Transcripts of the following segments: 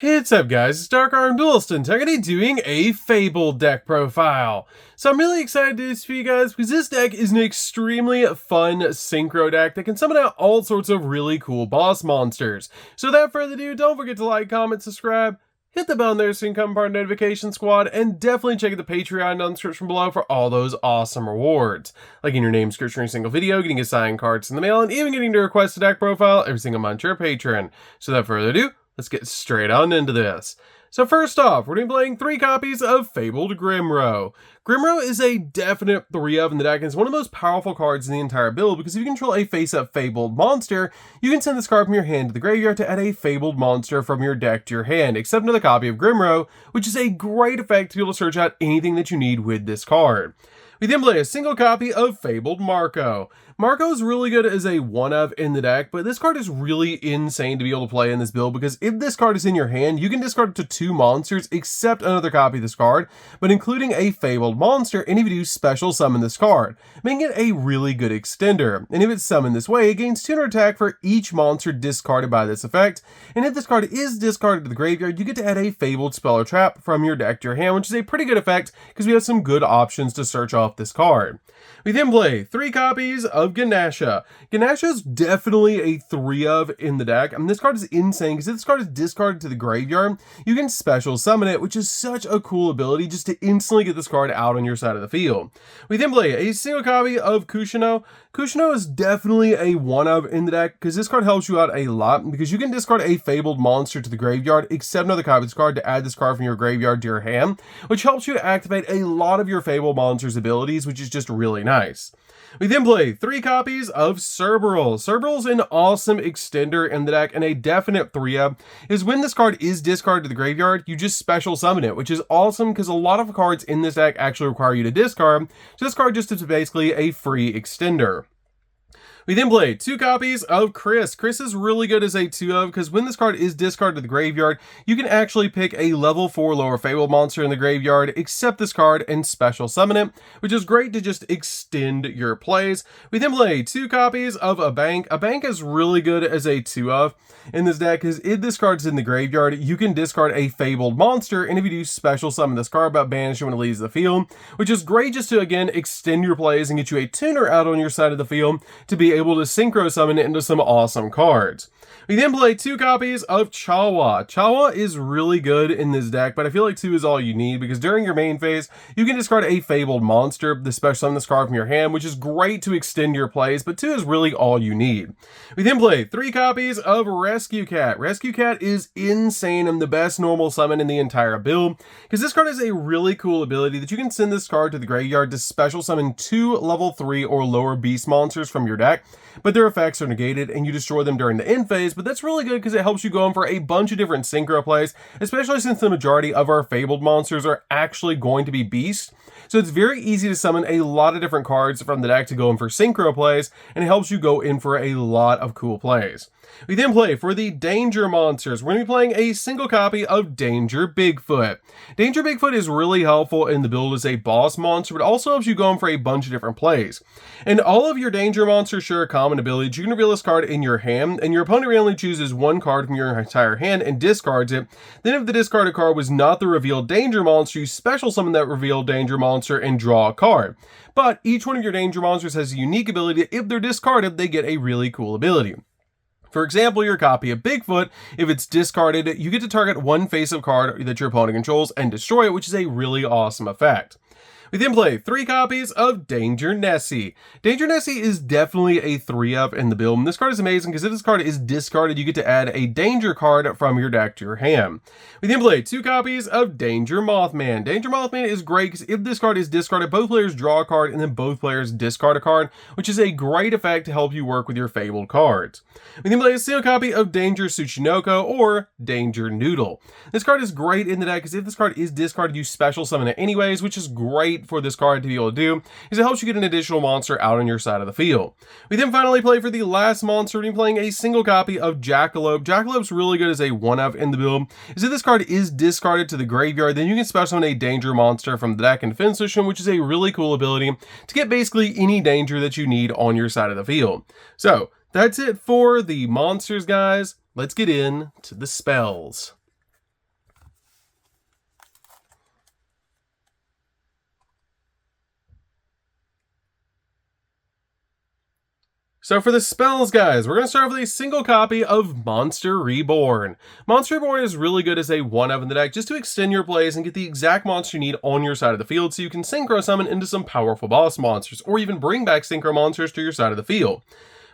Hey, what's up guys, it's DarkArmedDuelist and I'm going to be doing a Fabled deck profile. So I'm really excited to do this for you guys because this deck is an extremely fun synchro deck that can summon out all sorts of really cool boss monsters. So without further ado, don't forget to like, comment, subscribe, hit the bell there so you can become part of the notification squad, and definitely check out the Patreon down in the description below for all those awesome rewards. Like in your name description every single video, getting assigned cards in the mail, and even getting to request a deck profile every single month to your patron. So without further ado, let's get straight on into this. So first off, we're going to be playing 3 copies of Fabled Grimro. Grimro is a definite 3-of in the deck, and it's one of the most powerful cards in the entire build, because if you control a face-up Fabled monster, you can send this card from your hand to the graveyard to add a Fabled monster from your deck to your hand, except another copy of Grimro, which is a great effect to be able to search out anything that you need with this card. We then play a single copy of Fabled Marco. Marco is really good as a 1-of in the deck, but this card is really insane to be able to play in this build because if this card is in your hand, you can discard it to 2 monsters except another copy of this card, but including a Fabled monster, and if you do, special summon this card, making it a really good extender. And if it's summoned this way, it gains 200 attack for each monster discarded by this effect, and if this card is discarded to the graveyard, you get to add a Fabled spell or trap from your deck to your hand, which is a pretty good effect because we have some good options to search off this card. We then play 3 copies of Ganasha. Ganasha is definitely a 3-of in the deck. I mean, this card is insane because if this card is discarded to the graveyard, you can special summon it, which is such a cool ability just to instantly get this card out on your side of the field. We then play a single copy of Kushino. Kushino is definitely a 1-of in the deck because this card helps you out a lot because you can discard a Fabled monster to the graveyard except another copy of this card to add this card from your graveyard to your hand, which helps you activate a lot of your Fabled monster's abilities, which is just really nice. We then play 3 copies of Cerberil. Cerberil's an awesome extender in the deck, and a definite 3-of is when this card is discarded to the graveyard, you just special summon it, which is awesome because a lot of cards in this deck actually require you to discard, so this card just is basically a free extender. We then play 2 copies of Chris. Chris is really good as a 2-of because when this card is discarded to the graveyard, you can actually pick a level 4 lower Fabled monster in the graveyard, accept this card, and special summon it, which is great to just extend your plays. We then play 2 copies of A Bank. A Bank is really good as a 2-of in this deck because if this card's in the graveyard, you can discard a Fabled monster, and if you do, special summon this card by banishing when it leaves the field, which is great just to, again, extend your plays and get you a tuner out on your side of the field to be able to synchro summon it into some awesome cards. We then play 2 copies of Chawa. Chawa is really good in this deck, but I feel like 2 is all you need because during your main phase, you can discard a Fabled monster, the special summon this card from your hand, which is great to extend your plays, but 2 is really all you need. We then play 3 copies of Rescue Cat. Rescue Cat is insane and the best normal summon in the entire build because this card has a really cool ability that you can send this card to the graveyard to special summon 2 level 3 or lower beast monsters from your deck, but their effects are negated and you destroy them during the end phase, but that's really good because it helps you go in for a bunch of different synchro plays, especially since the majority of our Fabled monsters are actually going to be beasts. So it's very easy to summon a lot of different cards from the deck to go in for synchro plays, and it helps you go in for a lot of cool plays. We then play for the Danger monsters. We're going to be playing a single copy of Danger Bigfoot. Danger Bigfoot is really helpful in the build as a boss monster, but also helps you go in for a bunch of different plays. And all of your Danger monsters share a common ability. You can reveal this card in your hand, and your opponent randomly chooses 1 card from your entire hand and discards it. Then if the discarded card was not the revealed Danger monster, you special summon that revealed Danger monster and draw a card. But each one of your Danger monsters has a unique ability that if they're discarded, they get a really cool ability. For example, your copy of Bigfoot, if it's discarded, you get to target 1 face-up card that your opponent controls and destroy it, which is a really awesome effect. We then play 3 copies of Danger Nessie. Danger Nessie is definitely a 3-of in the build, and this card is amazing because if this card is discarded, you get to add a Danger card from your deck to your hand. We then play 2 copies of Danger Mothman. Danger Mothman is great because if this card is discarded, both players draw a card and then both players discard a card, which is a great effect to help you work with your Fabled cards. We then play a single copy of Danger Tsuchinoko or Danger Noodle. This card is great in the deck because if this card is discarded, you special summon it anyways, which is great for this card to be able to do, is it helps you get an additional monster out on your side of the field. We then finally play for the last monster, we're playing a single copy of Jackalope. Jackalope's really good as a 1-of in the build, is if this card is discarded to the graveyard, then you can special summon a Danger monster from the deck and defense position, which is a really cool ability to get basically any danger that you need on your side of the field. So that's it for the monsters, guys. Let's get into the spells. So for the spells, guys, we're going to start off with a single copy of Monster Reborn. Monster Reborn is really good as a 1-of in the deck just to extend your plays and get the exact monster you need on your side of the field so you can synchro summon into some powerful boss monsters, or even bring back synchro monsters to your side of the field.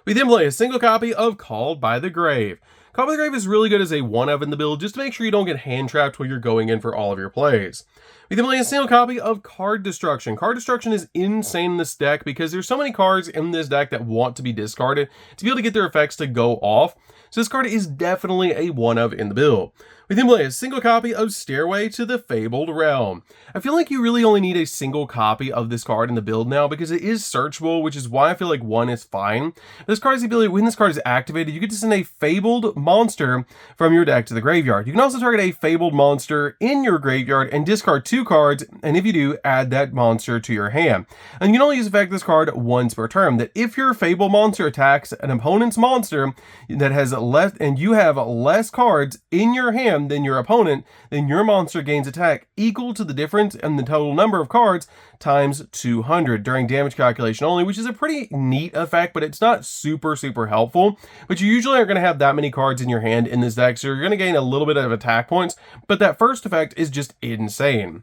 We then play a single copy of Called by the Grave. Called by the Grave is really good as a 1-of in the build just to make sure you don't get hand trapped while you're going in for all of your plays. We then play a single copy of Card Destruction. Card Destruction is insane in this deck because there's so many cards in this deck that want to be discarded to be able to get their effects to go off. So this card is definitely a 1-of in the build. We then play a single copy of Stairway to the Fabled Realm. I feel like you really only need a single copy of this card in the build now because it is searchable, which is why I feel like 1 is fine. This card has the ability, when this card is activated, you get to send a Fabled monster from your deck to the graveyard. You can also target a Fabled monster in your graveyard and discard 2 cards, and if you do, add that monster to your hand. And you can only use effect this card once per turn. That if your Fabled monster attacks an opponent's monster that has less, and you have less cards in your hand than your opponent, then your monster gains attack equal to the difference in the total number of cards times 200 during damage calculation only, which is a pretty neat effect, but it's not super helpful. But you usually aren't going to have that many cards in your hand in this deck, so you're going to gain a little bit of attack points, but that first effect is just insane.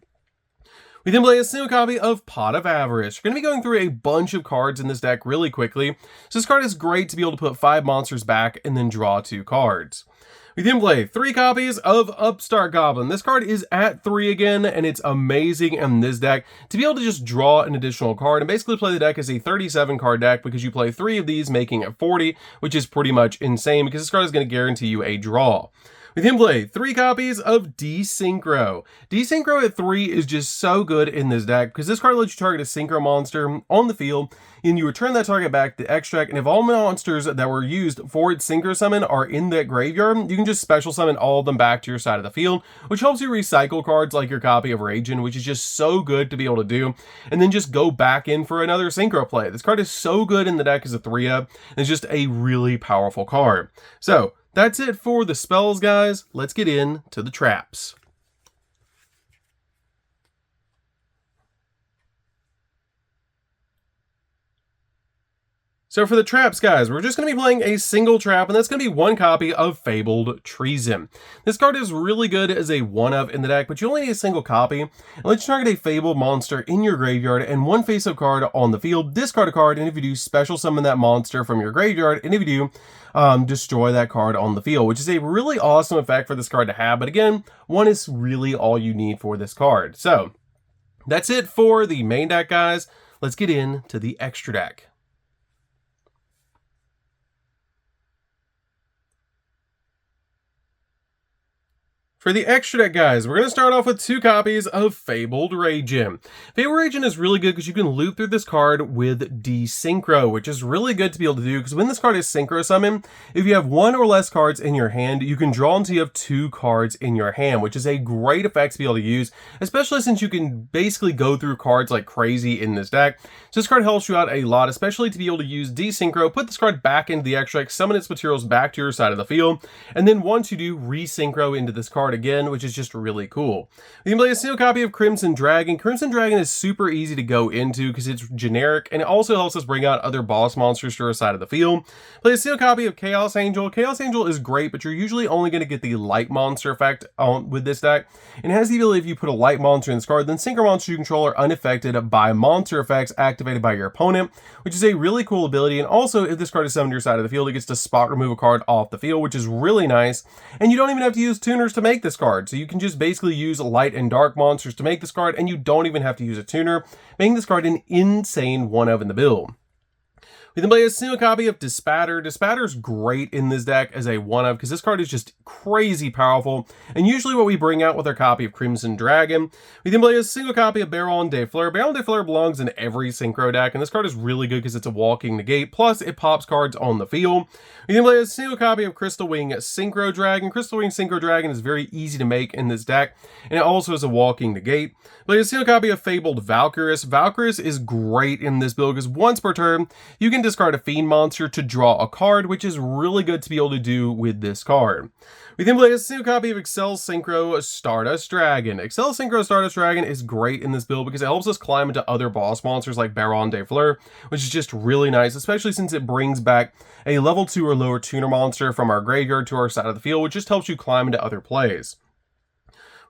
We then play a single copy of Pot of Avarice. You're going to be going through a bunch of cards in this deck really quickly, so this card is great to be able to put 5 monsters back and then draw 2 cards. We then play 3 copies of Upstart Goblin. This card is at 3 again, and it's amazing in this deck to be able to just draw an additional card and basically play the deck as a 37 card deck because you play 3 of these, making it 40, which is pretty much insane because this card is going to guarantee you a draw. We then play 3 copies of Desynchro. Desynchro at 3 is just so good in this deck because this card lets you target a synchro monster on the field, and you return that target back to extract, and if all monsters that were used for its synchro summon are in that graveyard, you can just special summon all of them back to your side of the field, which helps you recycle cards like your copy of Ragin, which is just so good to be able to do, and then just go back in for another synchro play. This card is so good in the deck as a 3-of, and it's just a really powerful card. So that's it for the spells, guys. Let's get into the traps. So for the traps, guys, we're just going to be playing a single trap, and that's going to be 1 copy of Fabled Treason. This card is really good as a 1-of in the deck, but you only need a single copy. And let's target a Fabled monster in your graveyard and 1 face-up card on the field. Discard a card, and if you do, special summon that monster from your graveyard, and if you do, destroy that card on the field, which is a really awesome effect for this card to have. But again, 1 is really all you need for this card. So that's it for the main deck, guys. Let's get into the extra deck. For the extra deck, guys, we're going to start off with 2 copies of Fabled Ragin. Fabled Ragin is really good because you can loop through this card with Desynchro, which is really good to be able to do because when this card is synchro summon, if you have 1 or less cards in your hand, you can draw until you have 2 cards in your hand, which is a great effect to be able to use, especially since you can basically go through cards like crazy in this deck. So this card helps you out a lot, especially to be able to use Desynchro, put this card back into the extract, summon its materials back to your side of the field, and then once you do, resynchro into this card again, which is just really cool. You can play a single copy of Crimson Dragon. Crimson Dragon is super easy to go into because it's generic, and it also helps us bring out other boss monsters to our side of the field. Play a single copy of Chaos Angel. Chaos Angel is great, but you're usually only going to get the light monster effect with this deck. And it has the ability, if you put a light monster in this card, then synchro monsters you control are unaffected by monster effects activated by your opponent, which is a really cool ability. And also, if this card is summoned to your side of the field, it gets to spot remove a card off the field, which is really nice. And you don't even have to use tuners to make this card. So you can just basically use light and dark monsters to make this card, and you don't even have to use a tuner, making this card an insane 1-of in the build. We then play a single copy of Dispatter. Dispatter's great in this deck as a 1-of because this card is just crazy powerful, and usually what we bring out with our copy of Crimson Dragon. We then play a single copy of Baron de Fleur. Baron de Fleur belongs in every synchro deck, and this card is really good because it's a walking negate, plus it pops cards on the field. We then play a single copy of Crystal Wing Synchro Dragon. Crystal Wing Synchro Dragon is very easy to make in this deck, and it also is a walking negate. Play a single copy of Fabled Valkyrus. Valkyrus is great in this build because once per turn, you can can discard a Fiend monster to draw a card, which is really good to be able to do with this card. We then play a single copy of Excel Synchro Stardust Dragon. Excel Synchro Stardust Dragon is great in this build because it helps us climb into other boss monsters like Baron de Fleur, which is just really nice, especially since it brings back a level 2 or lower tuner monster from our graveyard to our side of the field, which just helps you climb into other plays.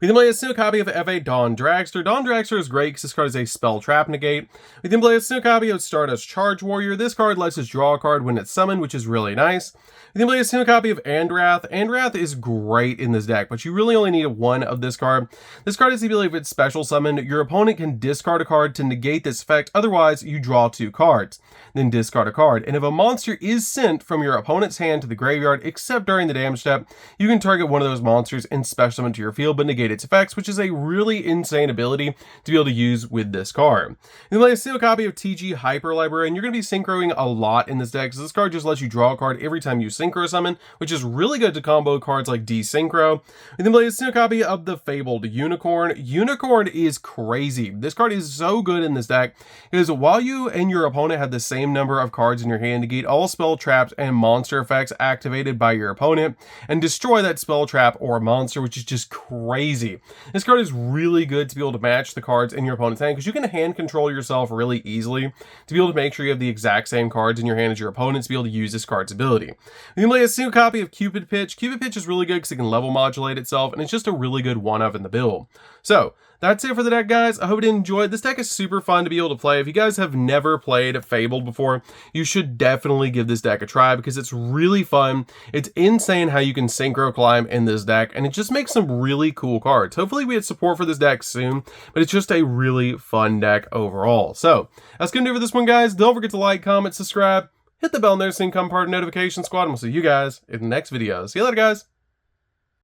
We then play a single copy of Eve Dawn Dragster. Dawn Dragster is great because this card is a spell trap negate. We then play a single copy of Stardust Charge Warrior. This card lets us draw a card when it's summoned, which is really nice. We then play a single copy of Andrath. Andrath is great in this deck, but you really only need one of this card. This card has the ability, if it's special summoned, your opponent can discard a card to negate this effect. Otherwise, you draw 2 cards, then discard a card. And if a monster is sent from your opponent's hand to the graveyard, except during the damage step, you can target one of those monsters and special summon to your field, but negate its effects, which is a really insane ability to be able to use with this card. Then play a single copy of TG Hyper Library, and you're going to be synchroing a lot in this deck, because this card just lets you draw a card every time you synchro summon, which is really good to combo cards like Desynchro. And then play a single copy of the Fabled Unicorn. Unicorn is crazy. This card is so good in this deck, because while you and your opponent have the same number of cards in your hand, negate all spell traps and monster effects activated by your opponent, and destroy that spell trap or monster, which is just crazy. This card is really good to be able to match the cards in your opponent's hand, because you can hand control yourself really easily to be able to make sure you have the exact same cards in your hand as your opponent to be able to use this card's ability. You can play a single copy of Cupid Pitch. Cupid Pitch is really good because it can level modulate itself, and it's just a really good one-of in the build. So, that's it for the deck, guys. I hope you enjoyed. This deck is super fun to be able to play. If you guys have never played Fabled before, you should definitely give this deck a try because it's really fun. It's insane how you can synchro climb in this deck, and it just makes some really cool cards. Hopefully we had support for this deck soon, but it's just a really fun deck overall. So, that's going to do it for this one, guys. Don't forget to like, comment, subscribe, hit the bell and there so you can become part of the notification squad, and we'll see you guys in the next video. See you later, guys.